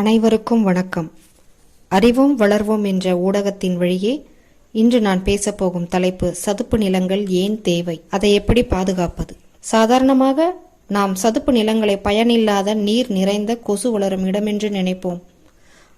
அனைவருக்கும் வணக்கம். அறிவோம் வளர்வோம் என்ற ஊடகத்தின் வழியே இன்று நான் பேசப்போகும் தலைப்பு சதுப்பு நிலங்கள் ஏன் தேவை, அதை எப்படி பாதுகாப்பது. சாதாரணமாக நாம் சதுப்பு நிலங்களை பயனில்லாத நீர் நிறைந்த கொசு வளரும் இடமென்று நினைப்போம்.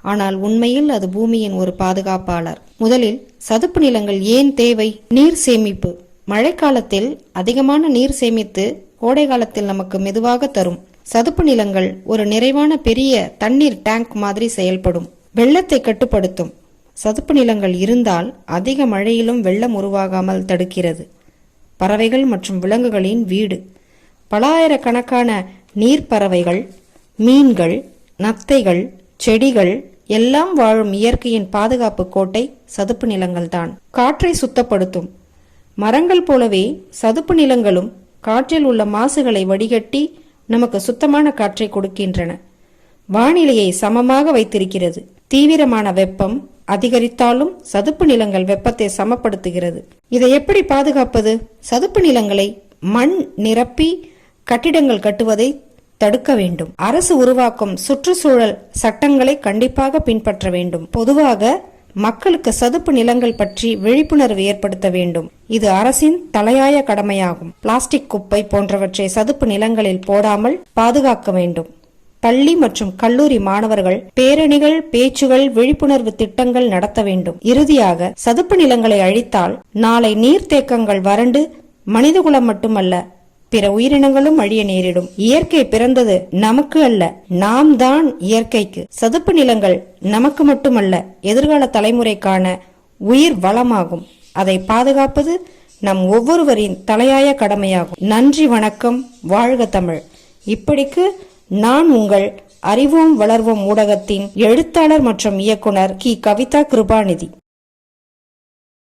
ஆனால் உண்மையில் அது பூமியின் ஒரு பாதுகாப்பாளர். முதலில் சதுப்பு நிலங்கள் ஏன் தேவை? நீர் சேமிப்பு. மழைக்காலத்தில் அதிகமான நீர் சேமித்து கோடை காலத்தில் நமக்கு மெதுவாக தரும். சதுப்பு நிலங்கள் ஒரு நிறைவான பெரிய தண்ணீர் டேங்க் மாதிரி செயல்படும். வெள்ளத்தை கட்டுப்படுத்தும். சதுப்பு நிலங்கள் இருந்தால் அதிக மழையிலும் வெள்ளம் உருவாகாமல் தடுக்கிறது. பறவைகள் மற்றும் விலங்குகளின் வீடு. பல ஆயிரக்கணக்கான நீர்ப்பறவைகள், மீன்கள், நத்தைகள், செடிகள் எல்லாம் வாழும் இயற்கையின் பாதுகாப்பு கோட்டை சதுப்பு நிலங்கள்தான். காற்றை சுத்தப்படுத்தும். மரங்கள் போலவே சதுப்பு நிலங்களும் காற்றில் உள்ள மாசுகளை வடிகட்டி நமக்கு சுத்தமான காற்றை கொடுக்கின்றன. வானிலையை சமமாக வைத்திருக்கிறது. தீவிரமான வெப்பம் அதிகரித்தாலும் சதுப்பு நிலங்கள் வெப்பத்தை சமப்படுத்துகிறது. இதை எப்படி பாதுகாப்பது? சதுப்பு நிலங்களை மண் நிரப்பி கட்டிடங்கள் கட்டுவதை தடுக்க வேண்டும். அரசு உருவாக்கும் சுற்றுச்சூழல் சட்டங்களை கண்டிப்பாக பின்பற்ற வேண்டும். பொதுவாக மக்களுக்கு சதுப்பு நிலங்கள் பற்றி விழிப்புணர்வு ஏற்படுத்த வேண்டும். இது அரசின் தலையாய கடமையாகும். பிளாஸ்டிக் குப்பை போன்றவற்றை சதுப்பு நிலங்களில் போடாமல் பாதுகாக்க வேண்டும். பள்ளி மற்றும் கல்லூரி மாணவர்கள் பேரணிகள், பேச்சுகள், விழிப்புணர்வு திட்டங்கள் நடத்த வேண்டும். இறுதியாக, சதுப்பு நிலங்களை அழித்தால் நாளை நீர்த்தேக்கங்கள் வறண்டு மனிதகுலம் மட்டுமல்ல பிற உயிரினங்களும் அழிய நேரிடும். இயற்கை பிறந்தது நமக்கு அல்ல, நாம் தான் இயற்கைக்கு. சதுப்பு நிலங்கள் நமக்கு மட்டுமல்ல, எதிர்கால தலைமுறைக்கான உயிர் வளமாகும். அதை பாதுகாப்பது நம் ஒவ்வொருவரின் தலையாய கடமையாகும். நன்றி, வணக்கம், வாழ்க தமிழ். இப்படிக்கு நான் உங்கள் அறிவோம் வளர்வோம் ஊடகத்தின் எழுத்தாளர் மற்றும் இயக்குனர் கி. கவிதா கிருபாநிதி.